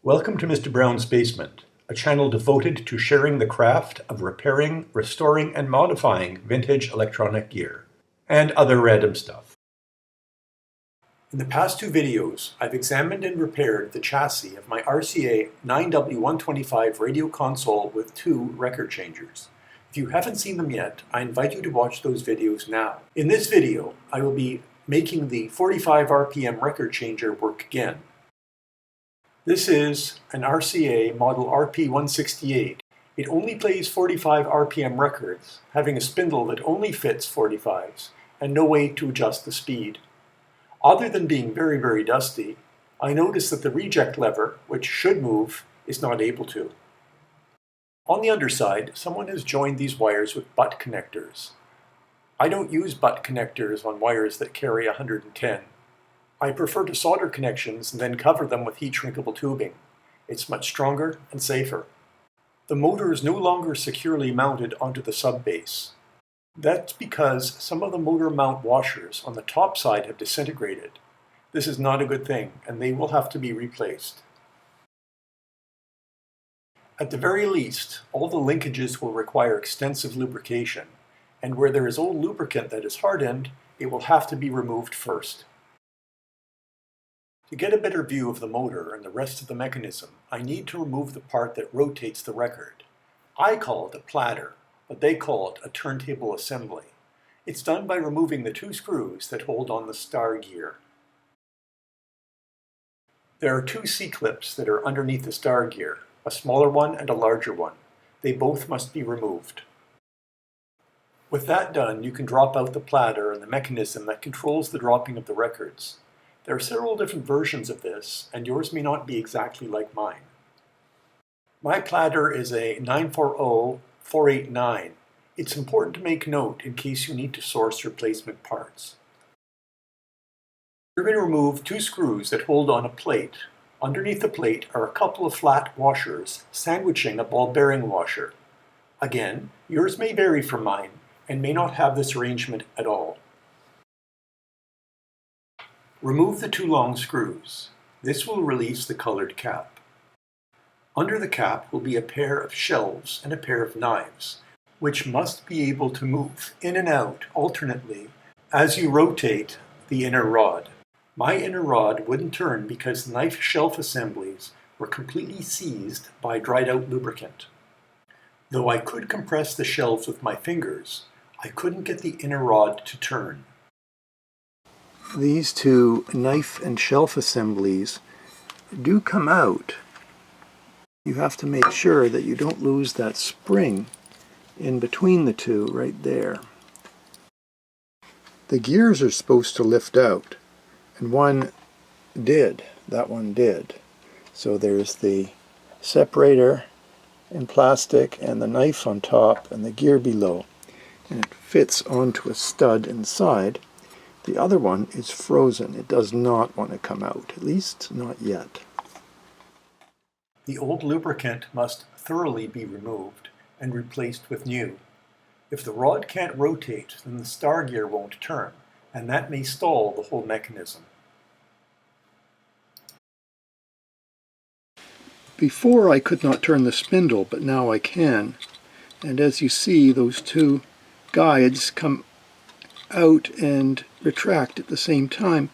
Welcome to Mr. Brown's Basement, a channel devoted to sharing the craft of repairing, restoring, and modifying vintage electronic gear, and other random stuff. In the past two videos, I've examined and repaired the chassis of my RCA 9W125 radio console with two record changers. If you haven't seen them yet, I invite you to watch those videos now. In this video, I will be making the 45 RPM record changer work again. This is an RCA model RP-168. It only plays 45 RPM records, having a spindle that only fits 45s, and no way to adjust the speed. Other than being very, very dusty, I noticed that the reject lever, which should move, is not able to. On the underside, someone has joined these wires with butt connectors. I don't use butt connectors on wires that carry 110. I prefer to solder connections and then cover them with heat-shrinkable tubing. It's much stronger and safer. The motor is no longer securely mounted onto the sub-base. That's because some of the motor mount washers on the top side have disintegrated. This is not a good thing, and they will have to be replaced. At the very least, all the linkages will require extensive lubrication, and where there is old lubricant that is hardened, it will have to be removed first. To get a better view of the motor and the rest of the mechanism, I need to remove the part that rotates the record. I call it a platter, but they call it a turntable assembly. It's done by removing the two screws that hold on the star gear. There are two C-clips that are underneath the star gear, a smaller one and a larger one. They both must be removed. With that done, you can drop out the platter and the mechanism that controls the dropping of the records. There are several different versions of this, and yours may not be exactly like mine. My platter is a 940-489. It's important to make note in case you need to source replacement parts. You're going to remove two screws that hold on a plate. Underneath the plate are a couple of flat washers sandwiching a ball bearing washer. Again, yours may vary from mine and may not have this arrangement at all. Remove the two long screws. This will release the colored cap. Under the cap will be a pair of shelves and a pair of knives, which must be able to move in and out alternately as you rotate the inner rod. My inner rod wouldn't turn because knife shelf assemblies were completely seized by dried out lubricant. Though I could compress the shelves with my fingers, I couldn't get the inner rod to turn. These two knife and shelf assemblies do come out. You have to make sure that you don't lose that spring in between the two right there. The gears are supposed to lift out, and one did. That one did. So there's the separator in plastic and the knife on top and the gear below, and it fits onto a stud inside. The other one is frozen. It does not want to come out, at least not yet. The old lubricant must thoroughly be removed and replaced with new. If the rod can't rotate, then the star gear won't turn, and that may stall the whole mechanism. Before I could not turn the spindle, but now I can. And as you see, those two guides come out and retract at the same time.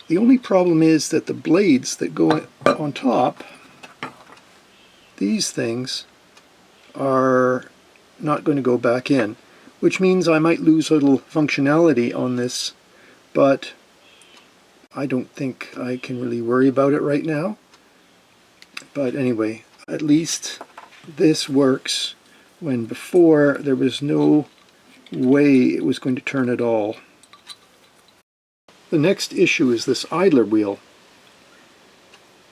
The only problem is that the blades that go on top, these things, are not going to go back in, which means I might lose a little functionality on this, but I don't think I can really worry about it right now. But anyway, at least this works when before there was no way it was going to turn at all. The next issue is this idler wheel.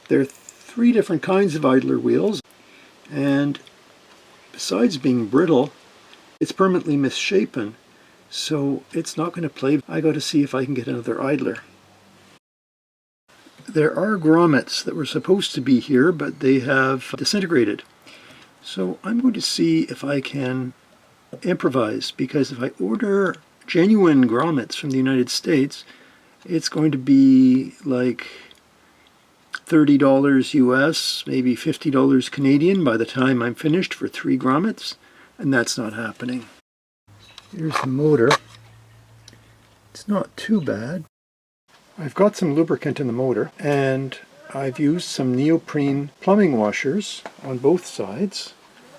There are three different kinds of idler wheels, and besides being brittle, it's permanently misshapen, so it's not going to play. I got to see if I can get another idler. There are grommets that were supposed to be here, but they have disintegrated. So I'm going to see if I can improvise, because if I order genuine grommets from the United States, it's going to be like $30 US, maybe $50 Canadian by the time I'm finished for 3 grommets, and that's not happening. Here's the motor. It's not too bad. I've got some lubricant in the motor, and I've used some neoprene plumbing washers on both sides,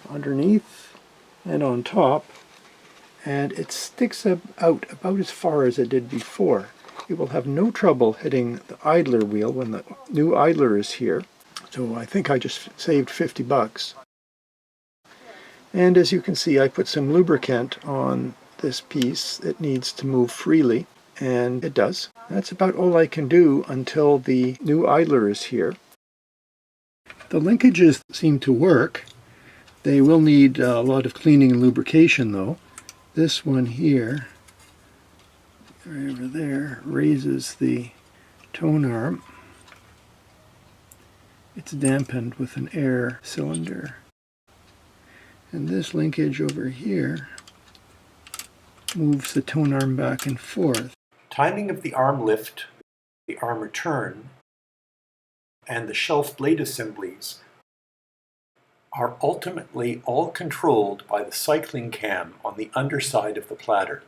underneath and on top, and it sticks out about as far as it did before. It will have no trouble hitting the idler wheel when the new idler is here. So I think I just saved 50 bucks. And as you can see, I put some lubricant on this piece. It needs to move freely, and it does. That's about all I can do until the new idler is here. The linkages seem to work. They will need a lot of cleaning and lubrication though. This one here, right over there, raises the tone arm. It's dampened with an air cylinder. And this linkage over here moves the tone arm back and forth. Timing of the arm lift, the arm return, and the shelf blade assemblies are ultimately all controlled by the cycling cam on the underside of the platter.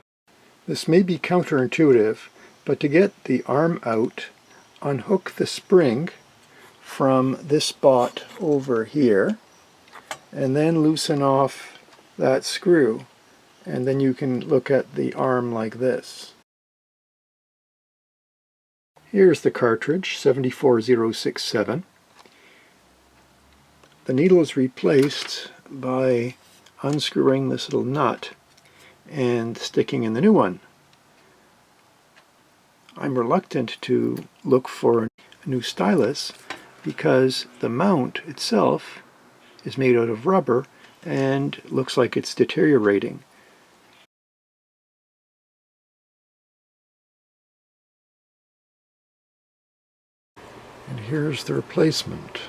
This may be counterintuitive, but to get the arm out, unhook the spring from this spot over here, and then loosen off that screw, and then you can look at the arm like this. Here's the cartridge, 74067. The needle is replaced by unscrewing this little nut and sticking in the new one. I'm reluctant to look for a new stylus because the mount itself is made out of rubber and looks like it's deteriorating. And here's the replacement.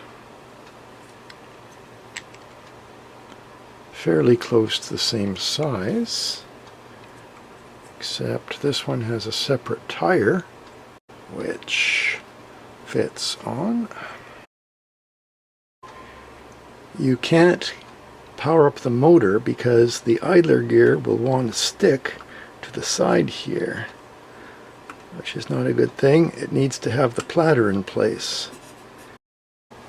Fairly close to the same size, except this one has a separate tire which fits on. You can't power up the motor because the idler gear will want to stick to the side here, which is not a good thing. It needs to have the platter in place.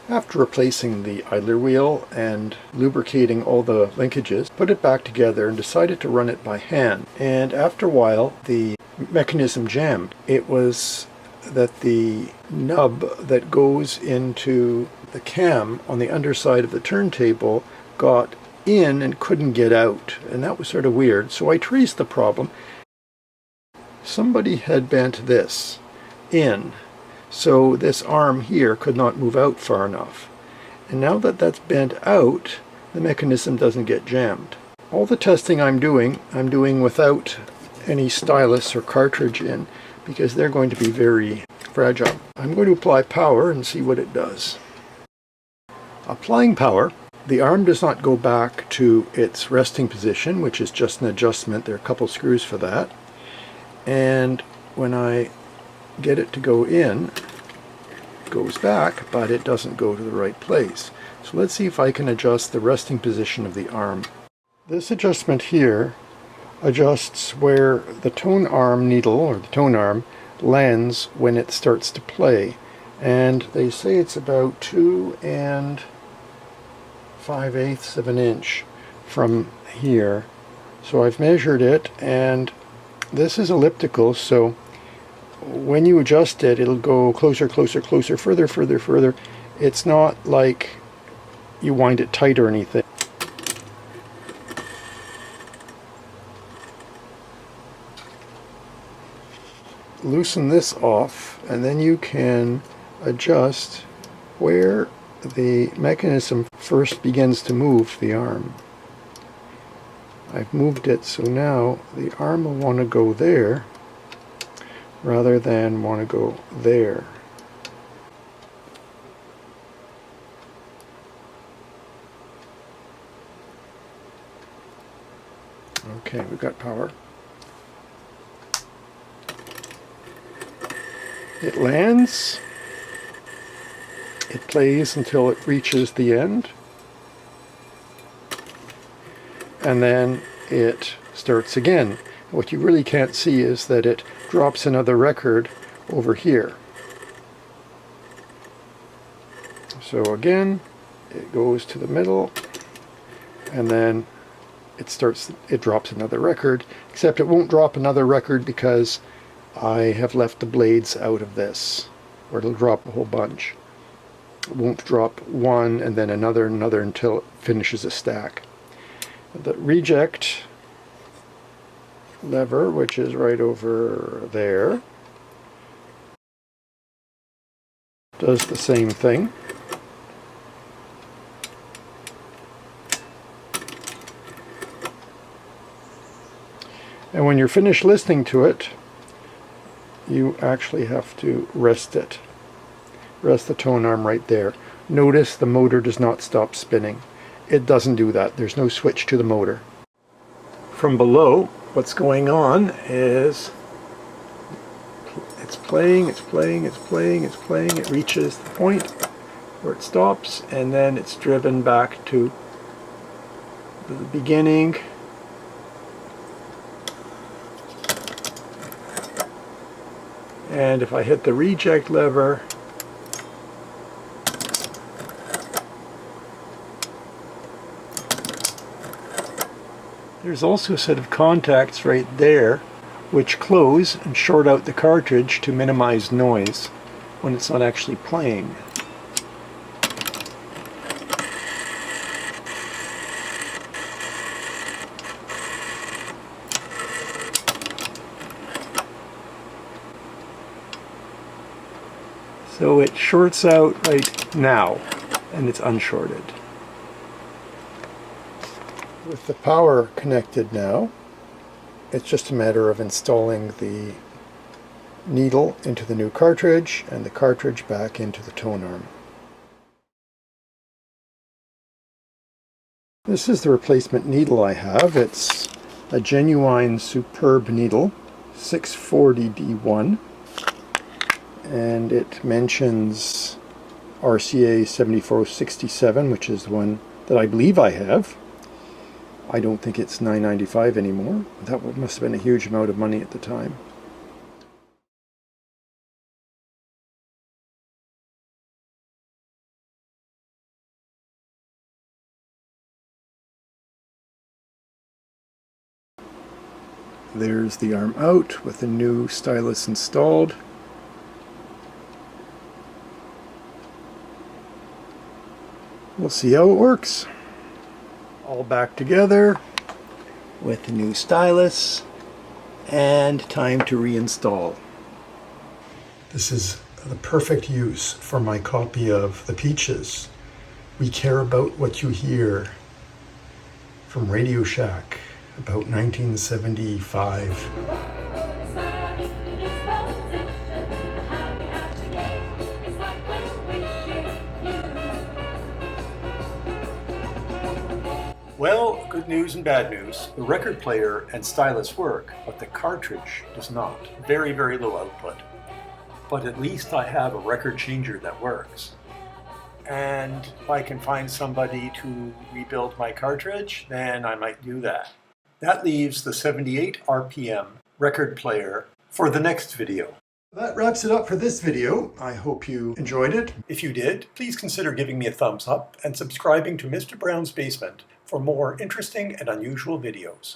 After replacing the idler wheel and lubricating all the linkages, put it back together and decided to run it by hand. And after a while, the mechanism jammed. It was that the nub that goes into the cam on the underside of the turntable got in and couldn't get out. And that was sort of weird. So I traced the problem. Somebody had bent this in, so this arm here could not move out far enough. And now that that's bent out, the mechanism doesn't get jammed. All the testing I'm doing without any stylus or cartridge in, because they're going to be very fragile. I'm going to apply power and see what it does. Applying power, the arm does not go back to its resting position, which is just an adjustment. There are a couple screws for that. And when I get it to go in, it goes back, but it doesn't go to the right place. So let's see if I can adjust the resting position of the arm. This adjustment here adjusts where the tone arm needle, or the tone arm, lands when it starts to play. And they say it's about 2 5/8 of an inch from here. So I've measured it, and this is elliptical, so when you adjust it, it'll go closer, closer, closer, further, further, further. It's not like you wind it tight or anything. Loosen this off, and then you can adjust where the mechanism first begins to move the arm. I've moved it so now the arm will want to go there rather than want to go there. Okay, we've got power. It lands, It plays until it reaches the end, and then it starts again. What you really can't see is that it drops another record over here. So again, it goes to the middle, and then it drops another record, except it won't drop another record because I have left the blades out of this, or it'll drop a whole bunch. It won't drop one and then another and another until it finishes a stack. The reject lever, which is right over there, does the same thing. And when you're finished listening to it, you actually have to rest it. Rest the tone arm right there. Notice the motor does not stop spinning. It doesn't do that. There's no switch to the motor. From below, what's going on is it's playing, it's playing, it's playing, it's playing. It reaches the point where it stops, and then it's driven back to the beginning. And if I hit the reject lever, there's also a set of contacts right there which close and short out the cartridge to minimize noise when it's not actually playing. So it shorts out right now, and it's unshorted. With the power connected now, it's just a matter of installing the needle into the new cartridge and the cartridge back into the tone arm. This is the replacement needle I have. It's a genuine superb needle, 640D1. And it mentions RCA 7467, which is the one that I believe I have. I don't think it's $9.95 anymore. That must have been a huge amount of money at the time. There's the arm out with the new stylus installed. We'll see how it works. All back together with the new stylus, and time to reinstall. This is the perfect use for my copy of The Peaches. We Care About What You Hear from Radio Shack, about 1975. Well, good news and bad news. The record player and stylus work, but the cartridge does not. Very, very low output. But at least I have a record changer that works. And if I can find somebody to rebuild my cartridge, then I might do that. That leaves the 78 RPM record player for the next video. That wraps it up for this video. I hope you enjoyed it. If you did, please consider giving me a thumbs up and subscribing to Mr. Brown's Basement for more interesting and unusual videos.